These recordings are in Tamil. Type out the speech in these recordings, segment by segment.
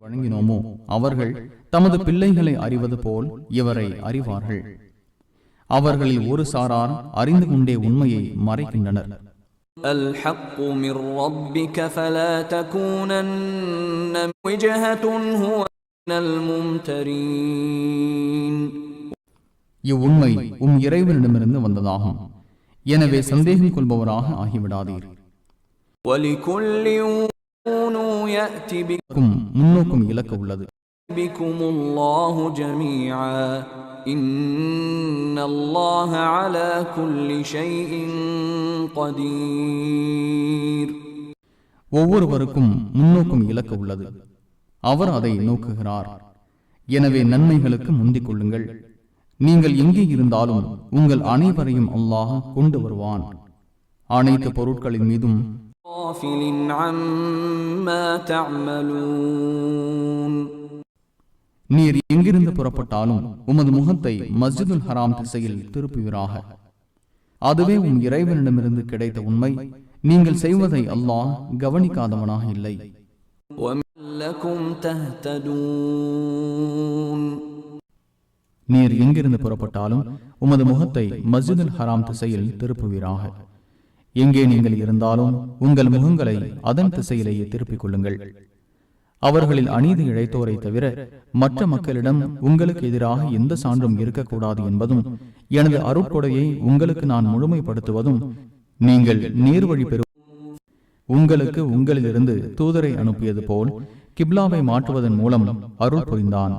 வழங்கினோமோ அவர்கள் தமது பிள்ளைகளை அறிவது போல் இவரை அறிவார்கள். அவர்களில் ஒரு சாரார் அறிந்து கொண்டே உண்மையை மறைக்கின்றனர். இவ்வுண்மை இறைவனிடமிருந்து வந்ததாகும். எனவே சந்தேகம் கொள்பவராக ஆகிவிடாதீர். முன்னோக்கும் இலக்கு உள்ளது. ஒவ்வொருவருக்கும் முன்னோக்கும் இலக்கு உள்ளது. அவர் அதை நோக்குகிறார். எனவே நன்மைகளுக்கு முந்திக் கொள்ளுங்கள். நீங்கள் எங்கே இருந்தாலும் உங்கள் அனைவரையும் அல்லாஹ் கொண்டு வருவான். அனைத்து பொருட்களின் மீதும் நீர் எங்கிருந்து புறப்பட்டாலும் உமது முகத்தை மஸ்ஜிதுல் ஹராம் திசையில் திருப்புவீராக. அதுவே இறைவனிடமிருந்து கிடைத்த உண்மை. நீங்கள் செய்வதை அல்லாஹ் கவனிக்காதவனாக இல்லை. நீர் எங்கிருந்து புறப்பட்டாலும் உமது முகத்தை மஸ்ஜிதுல் ஹராம் திசையில் திருப்புவீராக. எங்கே நீங்கள் இருந்தாலும் உங்கள் முகங்களை அதன் திசையிலேயே திருப்பிக் கொள்ளுங்கள். அவர்களில் அநீதி இழைத்தோரை தவிர மற்ற மக்களிடம் உங்களுக்கு எதிராக எந்த சான்றும் இருக்கக்கூடாது என்பதும், எனது அருட்கொடையை உங்களுக்கு நான் முழுமைப்படுத்துவதும், நீங்கள் நேர்வழி பெறும் உங்களுக்கு உங்களிலிருந்து தூதரை அனுப்பியது போல் கிப்லாவை மாற்றுவதன் மூலம் அருள் புரிந்தான்.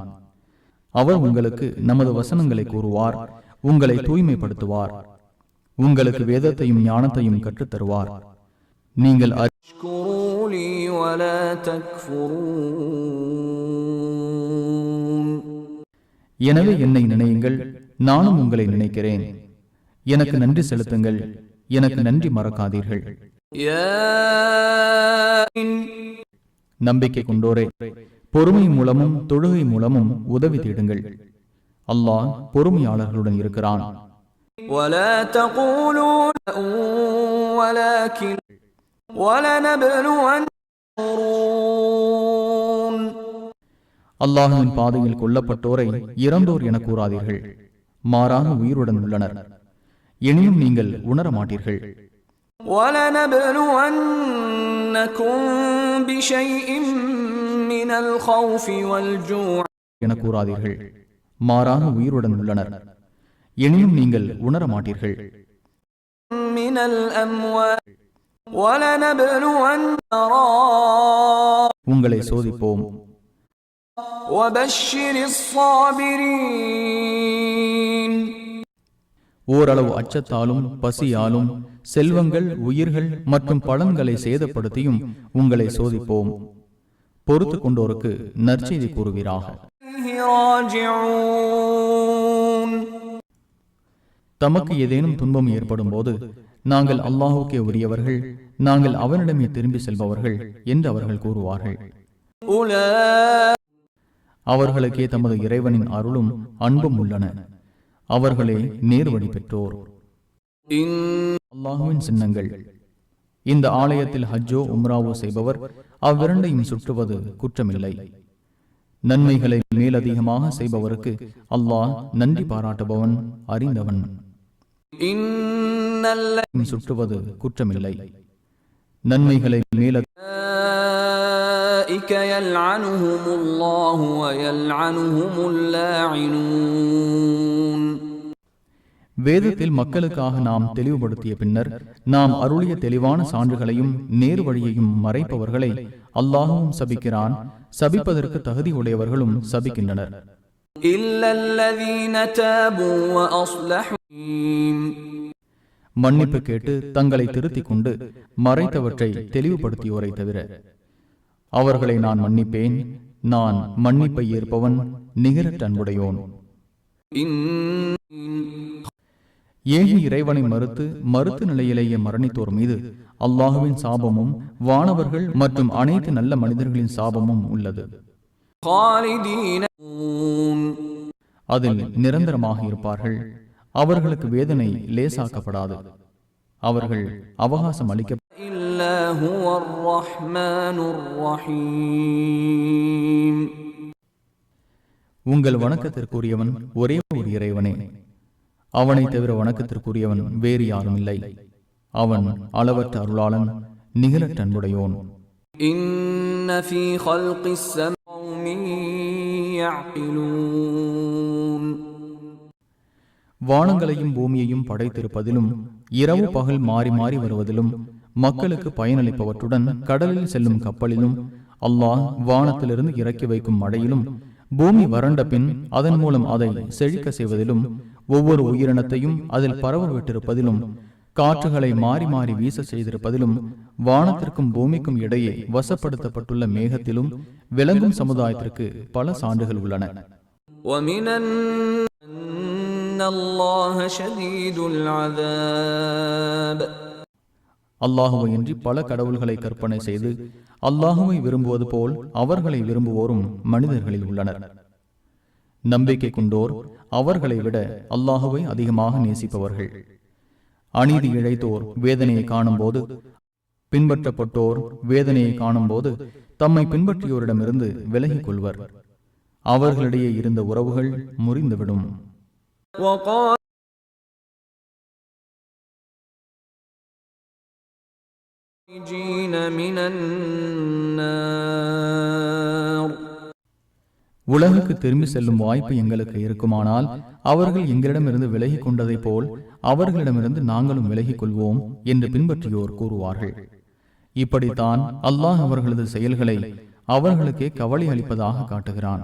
அவர் உங்களுக்கு நமது வசனங்களை கூறுவார், உங்களை தூய்மைப்படுத்துவார், உங்களுக்கு வேதத்தையும் ஞானத்தையும் கற்றுத் தருவார். நீங்கள் எனவே என்னை நினையுங்கள், நானும் உங்களை நினைக்கிறேன். எனக்கு நன்றி செலுத்துங்கள், எனக்கு நன்றி மறக்காதீர்கள். நம்பிக்கை கொண்டோரே, பொறுமை மூலமும் தொழுகை மூலமும் உதவி தேடுங்கள். அல்லாஹ் பொறுமையாளர்களுடன் இருக்கிறான். அல்லாஹ்வின் பாதையில் கொல்லப்பட்டோரை இறந்தோர் என கூறாதீர்கள். மாறாக உயிருடன் உள்ளனர். எனினும் நீங்கள் உணர மாட்டீர்கள். என கூறாதீர்கள். மாறாக உயிருடன் உள்ளனர். எனினும் நீங்கள் உணர மாட்டீர்கள். உங்களை சோதிப்போம். ஓரளவு அச்சத்தாலும் பசியாலும் செல்வங்கள், உயிர்கள் மற்றும் பலன்களை சேதப்படுத்தியும் உங்களை சோதிப்போம். பொறுத்து கொண்டோருக்கு நற்செய்தி கூறுவீராக. தமக்கு ஏதேனும் துன்பம் ஏற்படும் போது நாங்கள் அல்லாஹுக்கே உரியவர்கள், நாங்கள் அவனிடமே திரும்பி செல்பவர்கள் என்று அவர்கள் கூறுவார்கள். அவர்களுக்கே தமது இறைவனின் அருளும் அன்பும் உள்ளன. அவர்களே நேர்வழி பெற்றோர். அல்லாஹுவின் சின்னங்கள். இந்த ஆலயத்தில் ஹஜ்ஜோ உம்ராவோ செய்பவர் அவ்விரண்டையும் சுற்றுவது குற்றமில்லை. நன்மைகளை மேலதிகமாக செய்பவருக்கு அல்லாஹ் நன்றி பாராட்டுபவன், அறிந்தவன். சுற்றுவது குற்றமில்லை. நன்மைகளை மேல வேதத்தில் மக்களுக்காக நாம் தெளிவுபடுத்திய பின்னர் நாம் அருளிய தெளிவான சான்றுகளையும் நேர் வழியையும் மறைப்பவர்களை அல்லாஹுவும் சபிக்கிறான். சபிப்பதற்கு தகுதி உடையவர்களும் சபிக்கின்றனர். மன்னிப்பு கேட்டு தங்களை திருத்திக் கொண்டு மறைத்தவற்றை தெளிவுபடுத்தியோரை தவிர அவர்களை நான் மன்னிப்பேன். நான் மன்னிப்பை ஏற்பவன், நிகரற்ற அன்புடையோன். ஏகி இறைவனை மறுத்து நிலையிலேயே மரணித்தோர் மீது அல்லாஹுவின் சாபமும் வானவர்கள் மற்றும் அனைத்து நல்ல மனிதர்களின் சாபமும் உள்ளது. அதில் நிரந்தரமாக இருப்பார்கள். அவர்களுக்கு வேதனை லேசாக்கப்படாது. அவர்கள் அவகாசம் அளிக்க இல்லாஹு அர்-ரஹ்மானுர் ரஹீம். உங்கள் வணக்கத்திற்குரியவன் ஒரே ஒரு இறைவனே. அவனை தவிர வணக்கத்திற்குரியவன் வேறு யாரும் இல்லை. அவன் அளவற்ற அருளாளன், நிகரற்ற அன்புடையோன். இன்ன ஃபீ ஹல்கிஸ் ஸமாவாதி யஅகிலூன். வானங்களையும் பூமியையும் படைத்திருப்பதிலும் இரவு பகல் மாறி மாறி வருவதிலும் மக்களுக்கு பயனளிப்பவற்றுடன் கடலில் செல்லும் கப்பலிலும் அல்லாஹ் வானத்திலிருந்து இறக்கி வைக்கும் மழையிலும் பூமி வறண்ட பின் அதன் மூலம் அதை செழிக்க செய்வதிலும் ஒவ்வொரு உயிரினத்தையும் அதில் பரவ விட்டிருப்பதிலும் காற்றுகளை மாறி மாறி வீச செய்திருப்பதிலும் வானத்திற்கும் பூமிக்கும் இடையே வசப்படுத்தப்பட்டுள்ள மேகத்திலும் விளங்கும் சமுதாயத்திற்கு பல சான்றுகள் உள்ளன. அல்லாஹுவை இன்றி பல கடவுள்களை கற்பனை செய்து அல்லாஹுவை விரும்புவது போல் அவர்களை விரும்புவோரும் மனிதர்களில் உள்ளனர். நம்பிக்கை கொண்டோர் அவர்களை விட அல்லாஹுவை அதிகமாக நேசிப்பவர்கள். அநீதி இழைத்தோர் வேதனையை காணும் போது, பின்பற்றப்பட்டோர் வேதனையை காணும் போது தம்மை பின்பற்றியோரிடமிருந்து விலகிக் கொள்வர். அவர்களிடையே இருந்த உறவுகள் முறிந்துவிடும். உலகுக்கு திரும்பி செல்லும் வாய்ப்பு எங்களுக்கு இருக்குமானால் அவர்கள் எங்களிடமிருந்து விலகிக் கொண்டதை போல் அவர்களிடமிருந்து நாங்களும் விலகிக் கொள்வோம் என்று பின்பற்றியோர் கூறுவார்கள். இப்படித்தான் அல்லாஹ் அவர்களது செயல்களை அவர்களுக்கே கவலை அளிப்பதாக காட்டுகிறான்.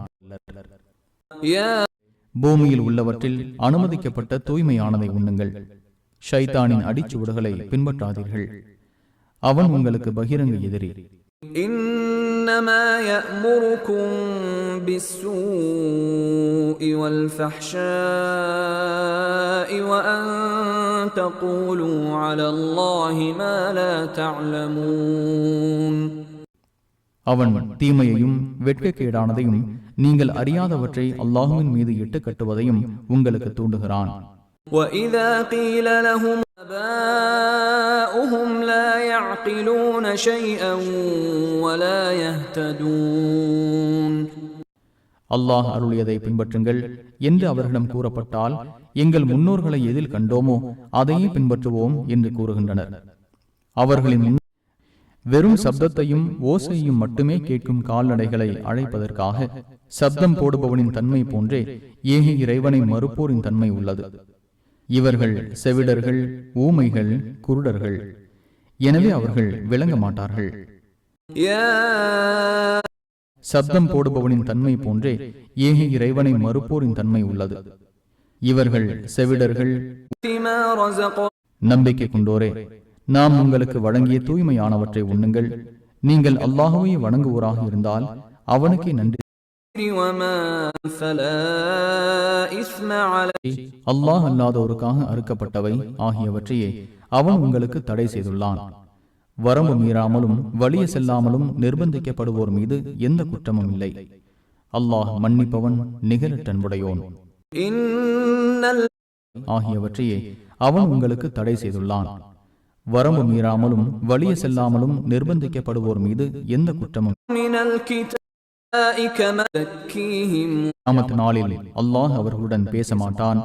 பூமியில் உள்ளவற்றில் அனுமதிக்கப்பட்ட தூய்மையானதை உண்ணுங்கள். ஷைத்தானின் அடிச்சுவடுகளை பின்பற்றாதீர்கள். அவன் உங்களுக்கு பகிரங்க எதிரி. இன்னமா யஅமுருக்கும் பிஸ்ஸூஇ வல் ஃபஹ்ஷாஇ வ அன் தகூலு அலல்லாஹி மா லா தஅலமூன். அவன் தீமையையும் வெட்கக்கேடானதையும் நீங்கள் அறியாதவற்றை அல்லாஹ்வின் மீது இட்டு கட்டுவதையும் உங்களுக்கு தூண்டுகிறான். وَإِذَا قِيلَ لَهُمْ آبَاؤُهُمْ لَا يَعْقِلُونَ شَيْئًا وَلَا يَهْتَدُونَ. அல்லாஹ் அருளியதை பின்பற்றுங்கள் என்று அவர்களிடம் கூறப்பட்டால் எங்கள் முன்னோர்களை எதில் கண்டோமோ அதையே பின்பற்றுவோம் என்று கூறுகின்றனர். அவர்களின் வெறும் சப்தத்தையும் ஓசையும் மட்டுமே கேட்கும் கால்நடைகளை அழைப்பதற்காக சப்தம் போடுபவனின் தன்மை போன்றே ஏக இறைவனை மறுப்போரின் தன்மை உள்ளது. இவர்கள் செவிடர்கள், ஊமைகள், குருடர்கள். எனவே அவர்கள் விளங்க மாட்டார்கள். சப்தம் போடுபவனின் தன்மை போன்றே ஏக இறைவனை மறுப்போரின் தன்மை உள்ளது. இவர்கள் செவிடர்கள். நம்பிக்கை கொண்டோரே, நாம் உங்களுக்கு வழங்கிய தூய்மையானவற்றை உண்ணுங்கள். நீங்கள் அல்லாஹுவை வணங்குவோராக இருந்தால் அவனுக்கே நன்றி. அல்லாஹ் அல்லாதோருக்காக அறுக்கப்பட்டவை ஆகியவற்றையே அவன் உங்களுக்கு தடை செய்துள்ளான். வரம்பு மீறாமலும் வலிய செல்லாமலும் நிர்பந்திக்கப்படுவோர் மீது எந்த குற்றமும் இல்லை. அல்லாஹ் மன்னிப்பவன், நிகரற்ற அன்புடையோன். ஆகியவற்றையே அவன் உங்களுக்கு தடை செய்துள்ளான். வரம்பு மீறாமலும் வலிய செல்லாமலும் நிர்பந்திக்கப்படுவோர் மீது எந்த குற்றமும். கியாமத் நாளில் அல்லாஹ் அவர்களுடன் பேச மாட்டான்,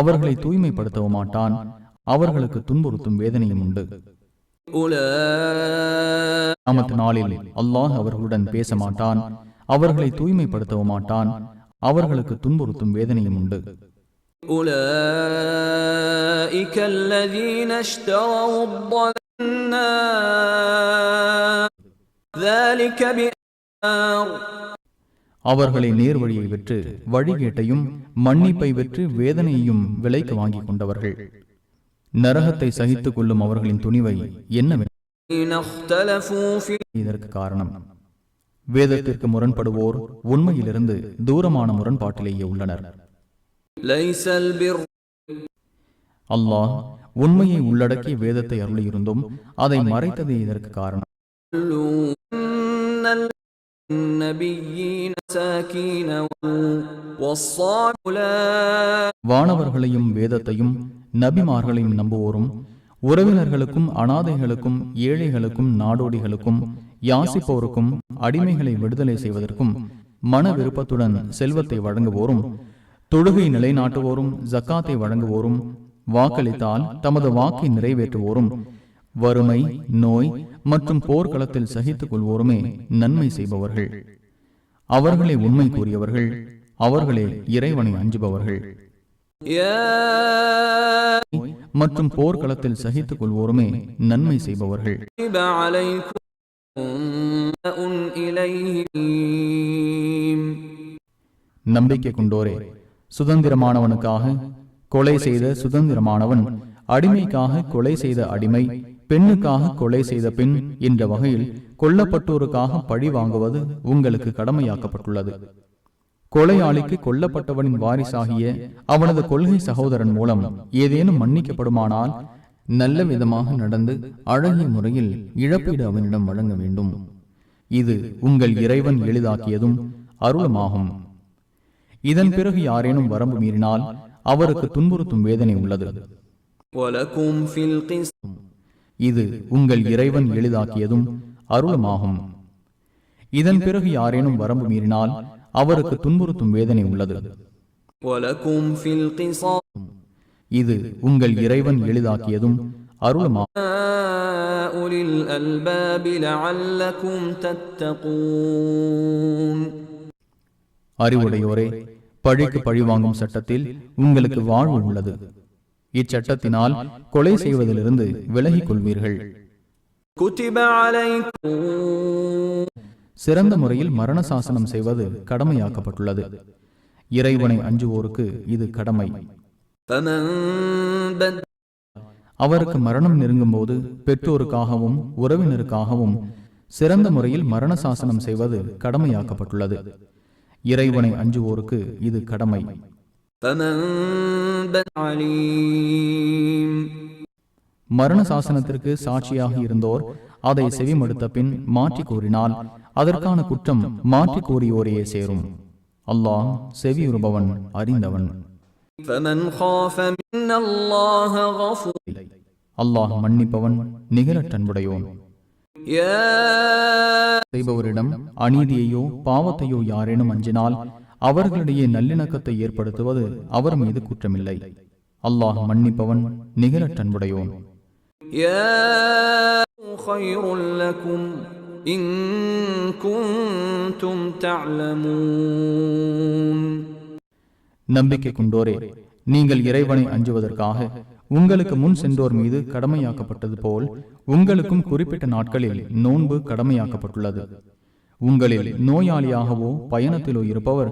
அவர்களை தூய்மைப்படுத்தவும் மாட்டான். அவர்களுக்கு துன்புறுத்தும் வேதனையும் உண்டு. கியாமத் நாளில் அல்லாஹ் அவர்களுடன் பேச மாட்டான், அவர்களை தூய்மைப்படுத்தவும் மாட்டான். அவர்களுக்கு துன்புறுத்தும் வேதனையும் உண்டு. أولئك الذين اشتروا الضلالة ذلك بأنهم அவர்களை நேர்வழியை வெற்று வழிகேட்டையும் மன்னிப்பை வெற்று வேதனையையும் விலைக்கு வாங்கிக் கொண்டவர்கள். நரகத்தை சகித்துக் கொள்ளும் அவர்களின் துணிவை என்னவென்று இதற்கு காரணம் வேதத்திற்கு முரண்படுவோர் உண்மையிலிருந்து தூரமான முரண்பாட்டிலேயே உள்ளனர். அல்லாஹ் உண்மையை உள்ளடக்கிய வேதத்தை அருளியிருந்தும் அதை மறைத்ததே இதற்கு காரணம். வானவர்களையும் வேதத்தையும் நபிமார்களையும் நம்புவோரும் உறவினர்களுக்கும் அனாதைகளுக்கும் ஏழைகளுக்கும் நாடோடிகளுக்கும் யாசிப்போருக்கும் அடிமைகளை விடுதலை செய்வதற்கும் மன விருப்பத்துடன் செல்வத்தை வழங்குவோரும், தொழுகை நிலைநாட்டுவோரும், ஜக்காத்தை வழங்குவோரும், வாக்களித்தால் தமது வாக்கை நிறைவேற்றுவோரும், வறுமை, நோய் மற்றும் போர்க்களத்தில் சகித்துக் கொள்வோருமே நன்மை செய்பவர்கள். அவர்களே உண்மை கூறியவர்கள், அவர்களே இறைவனை அஞ்சுபவர்கள். மற்றும் போர்க்களத்தில் சகித்துக் கொள்வோருமே நன்மை செய்பவர்கள். நம்பிக்கை கொண்டோரே, சுதந்திரமானவனுக்காக கொலை செய்த சுதந்திரமானவன், அடிமைக்காக கொலை செய்த அடிமை, பெண்ணுக்காக கொலை செய்த பெண் என்ற வகையில் கொல்லப்பட்டோருக்காக பழி வாங்குவது உங்களுக்கு கடமையாக்கப்பட்டுள்ளது. கொலையாளிக்கு கொல்லப்பட்டவனின் வாரிசாகிய அவனது கொள்கை சகோதரன் மூலம் ஏதேனும் மன்னிக்கப்படுமானால் நல்ல விதமாக நடந்து அழகிய முறையில் இழப்பீடு அவனிடம் வழங்க வேண்டும். இது உங்கள் இறைவன் எளிதாக்கியதும் அருளமாகும். இதன் பிறகு யாரேனும் வரம்பு மீறினால் அவருக்கு துன்புறுத்தும் வேதனை உள்ளது. இது உங்கள் இறைவன் எளிதாக்கியதும் அருளமாகும். இதன் பிறகு யாரேனும் வரம்பு மீறினால் அவருக்கு துன்புறுத்தும் வேதனை உள்ளது. இது உங்கள் இறைவன் எளிதாக்கியதும் அருளமாகும். அறிவுடையோரே, பழிக்கு பழி வாங்கும் சட்டத்தில் உங்களுக்கு வாழ்வு உள்ளது. இச்சட்டத்தினால் கொலை செய்வதிலிருந்து விலகிக் கொள்வீர்கள். சிறந்த முறையில் மரண சாசனம் செய்வது கடமையாக்கப்பட்டுள்ளது. இறைவனை அஞ்சுவோருக்கு இது கடமை. அவருக்கு மரணம் நெருங்கும் போது பெற்றோருக்காகவும் உறவினருக்காகவும் சிறந்த முறையில் மரண சாசனம் செய்வது கடமையாக்கப்பட்டுள்ளது. இறைவனை அஞ்சுவோருக்கு இது கடமை. மரண சாசனத்திற்கு சாட்சியாக இருந்தோர் அதை செவிமடுத்த பின் மாற்றி கூறினால் அதற்கான குற்றம் மாற்றி கூறியோரையே சேரும். அல்லாஹ் செவியுறுபவன், அறிந்தவன். அல்லாஹ் மன்னிப்பவன், நிகரற்றன்புடையோன். செய்பவரிடம் அநீதியையோ பாவத்தையோ யாரேனும் அஞ்சினால் அவர்களிடையே நல்லிணக்கத்தை ஏற்படுத்துவது அவர் மீது குற்றமில்லை. அல்லாஹ் மன்னிப்பவன், நிகரற்றன்புடையோன். நம்பிக்கை கொண்டோரே, நீங்கள் இறைவனை அஞ்சுவதற்காக உங்களுக்கு முன் சென்றோர் மீது கடமையாக்கப்பட்டது போல் உங்களுக்கும் குறிப்பிட்ட நாட்களில் நோன்பு கடமையாக்கப்பட்டுள்ளது. உங்களில் நோயாளியாகவோ பயணத்திலோ இருப்பவர்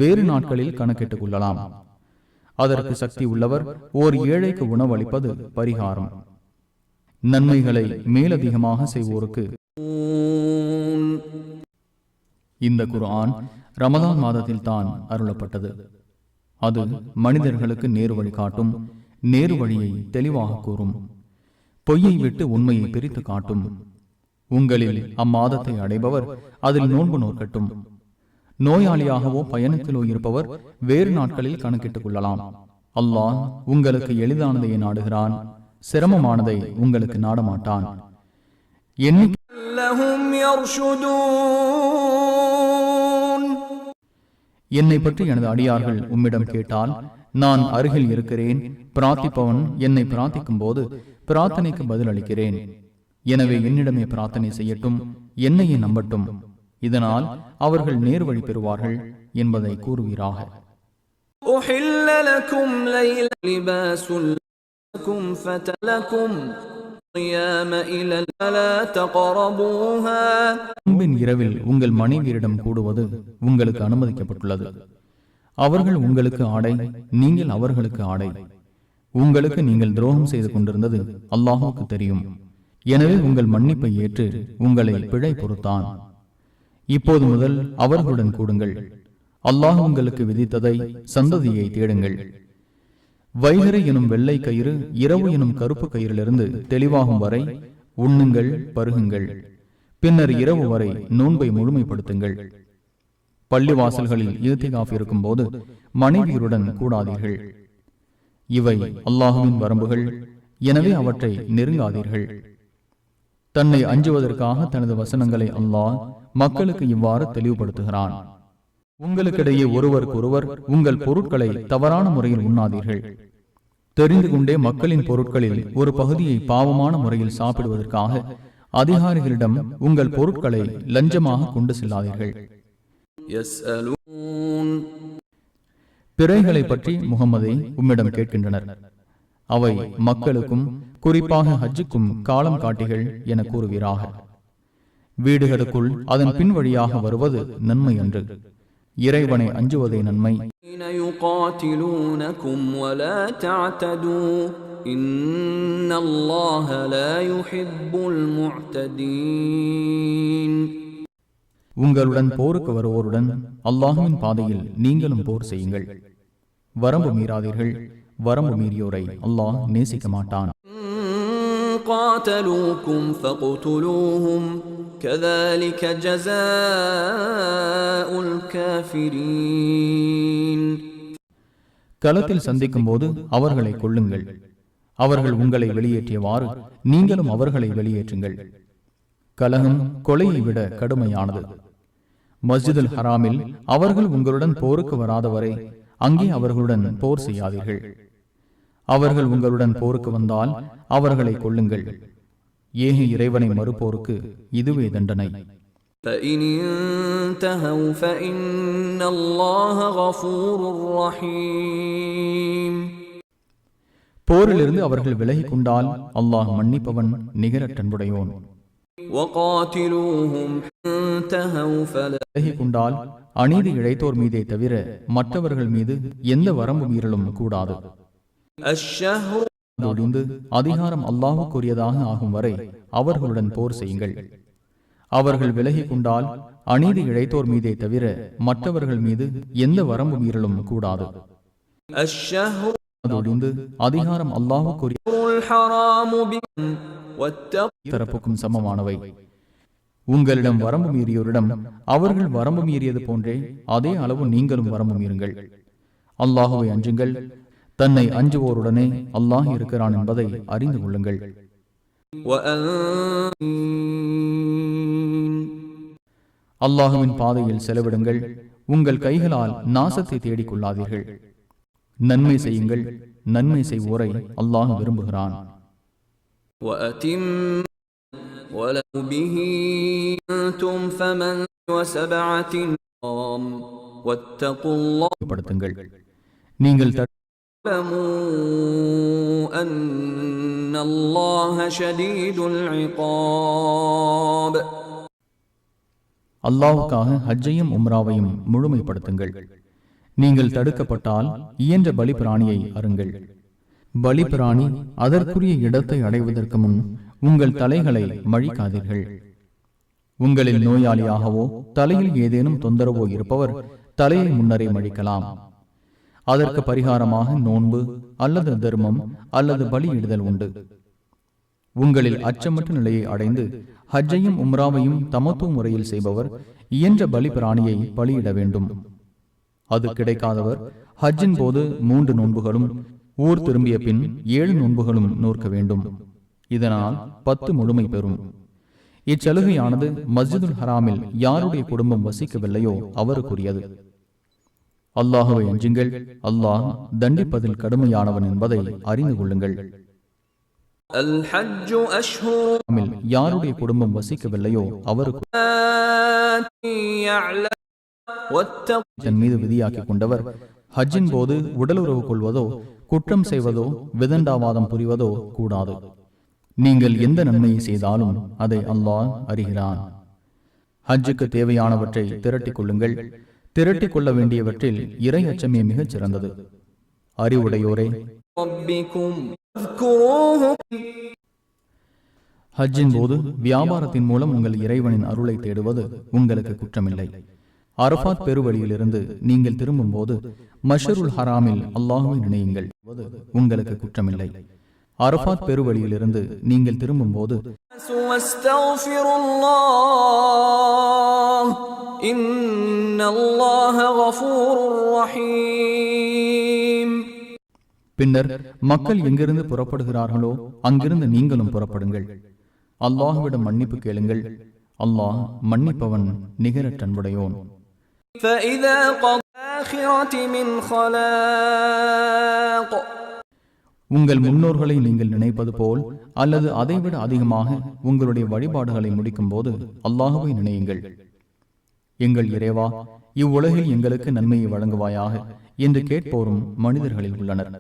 வேறு நாட்களில் கணக்கிட்டுக் கொள்ளலாம். அதற்கு சக்தி உள்ளவர் ஓர் ஏழைக்கு உணவளிப்பது பரிகாரம். நன்மைகளை மேலதிகமாக செய்வோருக்கு. இந்த குர்ஆன் ரமதான் மாதத்தில் தான் அருளப்பட்டது. அது மனிதர்களுக்கு நேரு வழி காட்டும், நேரு வழியை தெளிவாக கூறும், பொய்யை விட்டு உண்மையை பிரித்து காட்டும். உங்களில் அம்மாதத்தை அடைபவர் அதில் நோன்பு நோக்கட்டும். நோயாளியாகவோ பயணத்திலோ இருப்பவர் வேறு நாட்களில் கணக்கிட்டுக் கொள்ளலாம். அல்லாஹ் உங்களுக்கு எளிதானதை நாடுகிறான், சிரமமானதை உங்களுக்கு நாடமாட்டான். என்னை பற்றி எனது அடியார்கள் உம்மிடம் கேட்டால் நான் அருகில் இருக்கிறேன், பிரார்த்திப்பவன் என்னை பிரார்த்திக்கும் போது பிரார்த்தனைக்கு பதில் அளிக்கிறேன். எனவே என்னிடமே பிரார்த்தனை செய்யட்டும், என்னையே நம்பட்டும். இதனால் அவர்கள் நேர் வழி பெறுவார்கள் என்பதை கூறுவீராக. நோன்பின் இரவில் உங்கள் மனைவியரிடம் கூடுவது உங்களுக்கு அனுமதிக்கப்பட்டுள்ளது. அவர்கள் உங்களுக்கு ஆடை, நீங்கள் அவர்களுக்கு ஆடை. உங்களுக்கு நீங்கள் துரோகம் செய்து கொண்டிருந்தது அல்லாஹுக்கு தெரியும். எனவே உங்கள் மன்னிப்பை ஏற்று உங்களை பிழை பொறுத்தான். இப்போது முதல் அவர்களுடன் கூடுங்கள். அல்லாஹ் உங்களுக்கு விதித்ததை சந்ததியை தேடுங்கள். வைகரை எனும் வெள்ளை கயிறு இரவு எனும் கருப்பு கயிறிலிருந்து தெளிவாகும் வரை உண்ணுங்கள், பருகுங்கள். பின்னர் இரவு வரை நோன்பை முழுமைப்படுத்துங்கள். பள்ளிவாசல்களில் இத்திகாஃப் இருக்கும் போது மனைவியருடன் கூடாதீர்கள். இவை அல்லாஹுவின் வரம்புகள், எனவே அவற்றை நெருங்காதீர்கள். தன்னை அஞ்சுவதற்காக தனது வசனங்களை அல்லாஹ் மக்களுக்கு இவ்வாறு தெளிவுபடுத்துகிறான். உங்களுக்கிடையே ஒருவருக்கொருவர் உங்கள் பொருட்களை தவறான முறையில் உண்ணாதீர்கள். தெரிந்து கொண்டே மக்களின் பொருட்களில் ஒரு பகுதியை பாவமான முறையில் சாப்பிடுவதற்காக அதிகாரிகளிடம் உங்கள் பொருட்களை லஞ்சமாக கொண்டு செல்லாதீர்கள். பிறைகளை பற்றி முகம்மதே உம்மிடம் கேட்கின்றனர். அவை மக்களுக்கும் குறிப்பாக ஹஜ்ஜுக்கும் காலம் காட்டிகள் என கூறுவீராக. வீடுகளுக்குள் அதன் பின் வழியாக வருவது நன்மை அன்று. இறைவனை அஞ்சுவதே நன்மை. உங்களுடன் போருக்கு வருவோருடன் அல்லாஹ்வின் பாதையில் நீங்களும் போர் செய்யுங்கள். வரம்பு மீறாதீர்கள். வரம்பு மீறியோரை அல்லாஹ் நேசிக்க மாட்டான். قاتلوكم فاقتلوهم كذلك جزاء الكافرين. களத்தில் சந்திக்கும் போது அவர்களை கொல்லுங்கள். அவர்கள் உங்களை வெளியேற்றியவாறு நீங்களும் அவர்களை வெளியேற்றுங்கள். கலகம் கொலையை விட கடுமையானது. மஸ்ஜிதுல் ஹராமில் அவர்கள் உங்களுடன் போருக்கு வராதவரை அங்கே அவர்களுடன் போர் செய்யாதீர்கள். அவர்கள் உங்களுடன் போருக்கு வந்தால் அவர்களை கொல்லுங்கள். ஏக இறைவனை மறுப்போருக்கு இதுவே தண்டனை. போரிலிருந்து அவர்கள் விலகிக் கொண்டால் அல்லாஹ் மன்னிப்பவன் நிகரற்றன்புடையோன். விலகிக் கொண்டால் அநீதி இழைத்தோர் மீதே தவிர மற்றவர்கள் மீது எந்த வரம்பு மீறலும் கூடாது. ஒழிந்து அதிகாரம் அல்லாஹ்வுக்குரியதாக ஆகும் வரை அவர்களுடன் போர் செய்யுங்கள். அவர்கள் விலகிக் கொண்டால் அநீதி இழைத்தோர் மீதே தவிர மற்றவர்கள் மீது எந்த வரம்பு மீறலும் கூடாது. ஒழிந்து அதிகாரம் அல்லாஹ்வுக்குரிய தரப்புக்கும் சமமானவை. உங்களிடம் வரம்பு மீறியோரிடம் அவர்கள் வரம்பு மீறியது போன்றே அதே அளவு நீங்களும் வரம்பு மீறுங்கள். அல்லாஹுவை அஞ்சுங்கள். தன்னை அஞ்சுவோருடனே அல்லாஹ் இருக்கிறான் என்பதை அறிந்து கொள்ளுங்கள். அல்லாஹுவின் பாதையில் செலவிடுங்கள். உங்கள் கைகளால் நாசத்தை தேடிக் கொள்ளாதீர்கள். நன்மை செய்யுங்கள். நன்மை செய்வோரை அல்லாஹ் விரும்புகிறான். நீங்கள் அல்லாஹ்வுக்காக ஹஜ்ஜையும் உம்ராவையும் முழுமைப்படுத்துங்கள். நீங்கள் தடுக்கப்பட்டால் இயன்ற பலி பிராணியை அருங்கள். பலி பிராணி அதற்குரிய இடத்தை அடைவதற்கு முன் உங்கள் தலைகளை மழிக்காதீர்கள். உங்களில் நோயாளியாகவோ தலையில் ஏதேனும் தொந்தரவோ இருப்பவர் தலையை முன்னரே மழிக்கலாம். அதற்கு பரிகாரமாக நோன்பு அல்லது தர்மம் அல்லது பலியிடுதல் உண்டு. உங்களில் அச்சமற்ற நிலையை அடைந்து ஹஜ்ஜையும் உம்ராவையும் தமத்துவ முறையில் செய்பவர் இயன்ற பலி பிராணியை பலியிட வேண்டும். அது கிடைக்காதவர் ஹஜ்ஜின் போது 3 நோன்புகளும் ஊர் திரும்பிய பின் 7 நோன்புகளும் நோற்க வேண்டும். இதனால் 10 முழுமை பெறும். இச்சலுகையானது மஸ்ஜிதுல் ஹராமில் யாருடைய குடும்பம் வசிக்கவில்லையோ அவருக்குரியது. அல்லாஹுவை அஞ்சுங்கள். அல்லாஹ் தண்டிப்பதில் கடுமையானவன் என்பதை அறிந்து கொள்ளுங்கள். யாருடைய குடும்பம் வசிக்கவில்லையோ அவருக்கு தன் மீது விதியாக்கி கொண்டவர் ஹஜ்ஜின் போது உடலுறவு கொள்வதோ குற்றம் செய்வதோ விதண்டாவாதம் புரிவதோ கூடாது. நீங்கள் எந்த நன்மையை செய்தாலும் அதை அல்லாஹ் அறிகிறான். ஹஜ்ஜுக்கு தேவையானவற்றை திரட்டிக் கொள்ளுங்கள். திரட்டிக் கொள்ள வேண்டியவற்றில் இறை அச்சமே மிகச் சிறந்தது. அறிவுடையோரே, ஹஜ்ஜின் போது வியாபாரத்தின் மூலம் உங்கள் இறைவனின் அருளை தேடுவது உங்களுக்கு குற்றமில்லை. அரஃபாத் பெருவழியிலிருந்து நீங்கள் திரும்பும் போது மஷ்ருல் ஹராமில் அல்லாஹுவை நினையுங்கள். உங்களுக்கு குற்றமில்லை. அரஃபாத் பெருவழியிலிருந்து நீங்கள் திரும்பும் போது பின்னர் மக்கள் எங்கிருந்து புறப்படுகிறார்களோ அங்கிருந்து நீங்களும் புறப்படுங்கள். அல்லாஹுவிடம் மன்னிப்பு கேளுங்கள். அல்லாஹ் மன்னிப்பவன் நிகரற்றன்புடையோன். فإذا قضى الآخرة من خلاق. உங்கள் முன்னோர்களை நீங்கள் நினைப்பது போல் அல்லது அதைவிட அதிகமாக உங்களுடைய வழிபாடுகளை முடிக்கும் போது அல்லாஹுவை நினையுங்கள். எங்கள் இறைவா, இவ்வுலகில் எங்களுக்கு நன்மையை வழங்குவாயாக என்று கேட்போரும் மனிதர்களில் உள்ளனர்.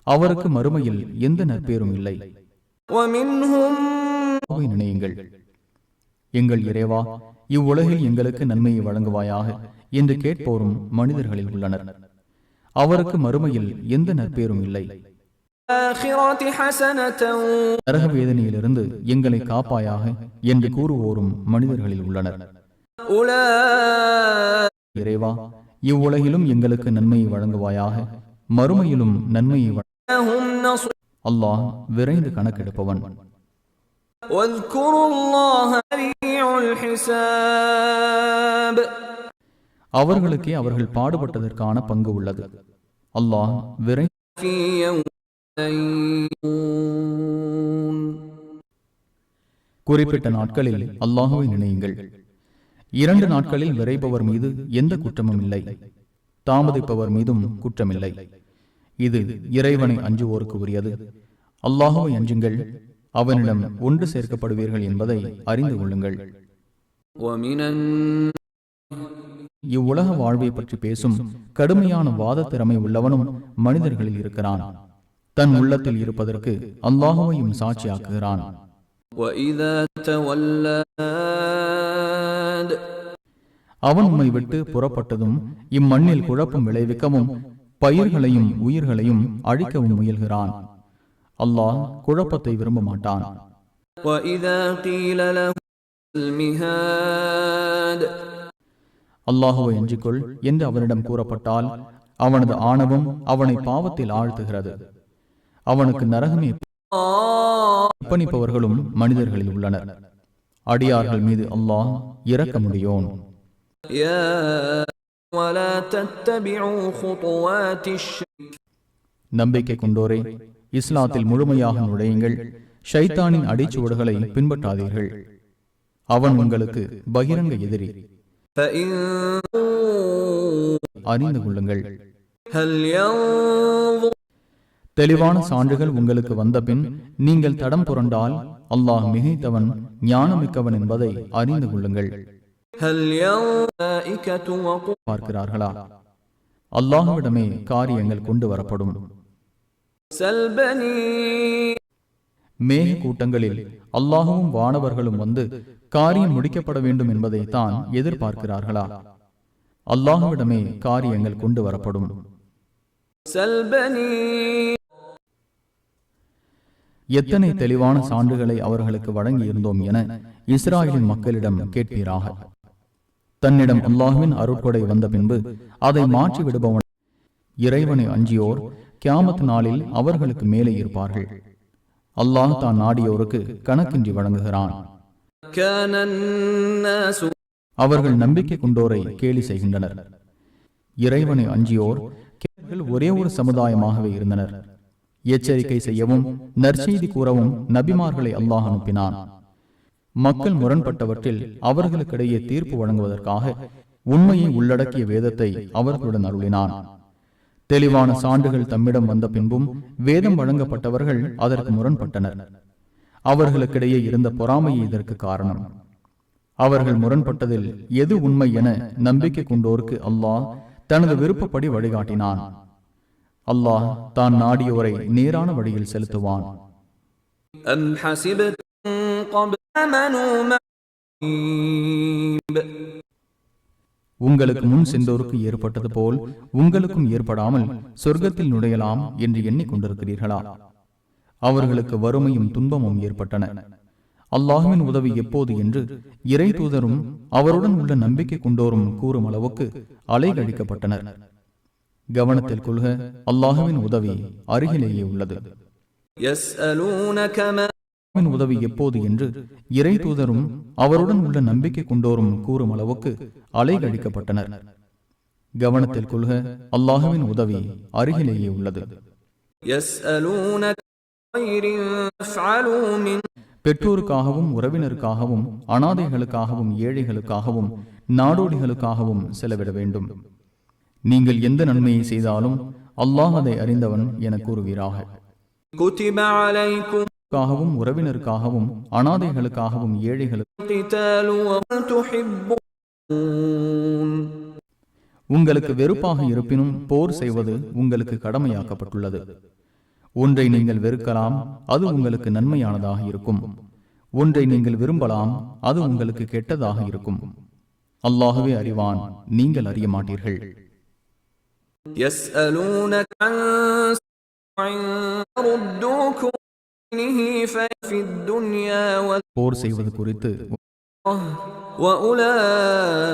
அவருக்கு மறுமையில் எந்த நற்பேரும் இல்லை. நினையுங்கள். எங்கள் இறைவா, இவ்வுலகில் எங்களுக்கு நன்மையை வழங்குவாயாக என்று கேட்போரும் மனிதர்களில் உள்ளனர். அவருக்கு மறுமையில் எந்த நற்பேரும் இல்லை. நரக வேதனையிலிருந்து எங்களை காப்பாயாக என்று கூறுவோரும் மனிதர்களில் உள்ளனர். இறைவா, இவ்வுலகிலும் எங்களுக்கு நன்மையை வழங்குவாயாக, மறுமையிலும் நன்மையை அல்லாஹ் விரைந்து கணக்கெடுப்பவன். அவர்களுக்கே அவர்கள் பாடுபட்டதற்கான பங்கு உள்ளது. அல்லாஹ் விரைந்து குறிப்பிட்ட நாட்களில் அல்லாஹுவை நினையுங்கள். 2 நாட்களில் விரைபவர் மீது எந்த குற்றமும் இல்லை, தாமதிப்பவர் மீதும் குற்றமில்லை. இது இறைவனை அஞ்சுவோருக்கு உரியது. அல்லாஹுவை அஞ்சுங்கள், அவனிடம் ஒன்று சேர்க்கப்படுவீர்கள் என்பதை அறிந்து கொள்ளுங்கள். இவ்வுலக வாழ்வை பற்றி பேசும் கடுமையான வாத திறமை உள்ளவனும் மனிதர்களில் இருக்கிறான். தன் உள்ளத்தில் இருப்பதற்கு அல்லாஹுவையும் சாட்சியாக்குகிறான். அவன் உம்மை விட்டு புறப்பட்டதும் இம்மண்ணில் குழப்பம் விளைவிக்கவும் பயிர்களையும் உயிர்களையும் அழிக்கவும் முயல்கிறான். அல்லாஹ் குழப்பத்தை விரும்ப மாட்டான். அல்லாஹுவை அஞ்சிக்கொள் என்று அவனிடம் கூறப்பட்டால் அவனது ஆணவம் அவனை பாவத்தில் ஆழ்த்துகிறது. அவனுக்கு நரகமே பணிப்பவர்களும் மனிதர்களில் உள்ளனர். அடியார்கள் மீது அல்லாஹ் இரக்க முடியோன். நம்பிக்கை கொண்டோரே, இஸ்லாத்தில் முழுமையாக நுழையுங்கள். ஷைத்தானின் அடிச்சுவடுகளை பின்பற்றாதீர்கள். அவன் உங்களுக்கு பகிரங்க எதிரி. அறிந்து கொள்ளுங்கள். தெளிவான சான்றுகள் உங்களுக்கு வந்தபின் நீங்கள் தடம் புரண்டால் அல்லாஹ் மிகைத்தவன், ஞானமிக்கவன் என்பதை அறிந்து கொள்ளுங்கள். பார்க்கிறார்களா? அல்லாஹ்விடமே காரியங்கள் கொண்டு வரப்படும். மேக கூட்டங்களில் அல்லாஹுவும் வானவர்களும் வந்து காரியம் முடிக்கப்பட வேண்டும் என்பதை தான் எதிர்பார்க்கிறார்களா? அல்லாஹ்விடமே காரியங்கள் கொண்டு வரப்படும். எத்தனை தெளிவான சான்றுகளை அவர்களுக்கு வழங்கி இருந்தோம் என இஸ்ராயலின் மக்களிடம் கேட்பீராக. தன்னிடம் அல்லாஹ்வின் அருட்கொடை வந்த பின்பு அதை மாற்றி விடுபவன் இறைவனை அஞ்சியோர் கியாமத் நாளில் அவர்களுக்கு மேலே இருப்பார்கள். அல்லாஹ் தான் நாடியோருக்கு கணக்கின்றி வழங்குகிறான். அவர்கள் நம்பிக்கை கொண்டோரை கேலி செய்கின்றனர். இறைவனை அஞ்சியோர் ஒரே ஒரு சமுதாயமாகவே இருந்தனர். எச்சரிக்கை செய்யவும் நற்செய்தி கூறவும் நபிமார்களை அல்லாஹ் அனுப்பினான். மக்கள் முரண்பட்டவற்றில் அவர்களுக்கிடையே தீர்ப்பு வழங்குவதற்காக உண்மையை உள்ளடக்கிய வேதத்தை அவர்களுடன் அருளினான். தெளிவான சான்றுகள் தம்மிடம் வந்த பின்பும் வேதம் வழங்கப்பட்டவர்கள் அதற்கு முரண்பட்டனர். அவர்களுக்கிடையே இருந்த பொறாமையே இதற்கு காரணம். அவர்கள் முரண்பட்டதில் எது உண்மை என நம்பிக்கை கொண்டோருக்கு அல்லாஹ் தனது விருப்பப்படி வழிகாட்டினான். அல்லாஹ் தான் நாடியோரை நேரான வழியில் செலுத்துவான். உங்களுக்கு முன் சென்றோருக்கு ஏற்பட்டது போல் உங்களுக்கும் ஏற்படாமல் சொர்க்கத்தில் நுழையலாம் என்று எண்ணிக்கொண்டிருக்கிறீர்களா? அவர்களுக்கு வறுமையும் துன்பமும் ஏற்பட்டன. அல்லாஹ்வின் உதவி எப்போது என்று இறை தூதரும் அவருடன் உள்ள நம்பிக்கை கொண்டோரும் கூறும் அளவுக்கு அலைகழிக்கப்பட்டனர். கவனத்தில் கொள்க, அல்லாஹ்வின் உதவி அருகிலேயே உள்ளது. உதவி எப்போது என்று இறை தூதரும் அவருடன் உள்ள நம்பிக்கை கொண்டோரும் கூறும் அளவுக்கு அலைகழிக்கப்பட்டனர். கவனத்தில் கொள்க, அல்லாஹ்வின் உதவி அருகிலேயே உள்ளது. பெற்றோருக்காகவும் உறவினருக்காகவும் அனாதைகளுக்காகவும் ஏழைகளுக்காகவும் நாடோடிகளுக்காகவும் செலவிட வேண்டும். நீங்கள் எந்த நன்மையை செய்தாலும் அல்லாஹ் அதை அறிந்தவன் என கூறுவீராக. كتب عليكم உறவினருக்காகவும் அனாதைகளுக்காகவும் ஏழைகளுக்கு القتال وتحبون உங்களுக்கு வெறுப்பாக இருப்பினும் போர் செய்வது உங்களுக்கு கடமையாக்கப்பட்டுள்ளது. ஒன்றை நீங்கள் வெறுக்கலாம், அது உங்களுக்கு நன்மையானதாக இருக்கும். ஒன்றை நீங்கள் விரும்பலாம், அது உங்களுக்கு கெட்டதாக இருக்கும். அல்லாஹ்வே அறிவான், நீங்கள் அறிய மாட்டீர்கள். يسألونك عن ردوكم في الدنيا போர் செய்வது குறித்து وأولئك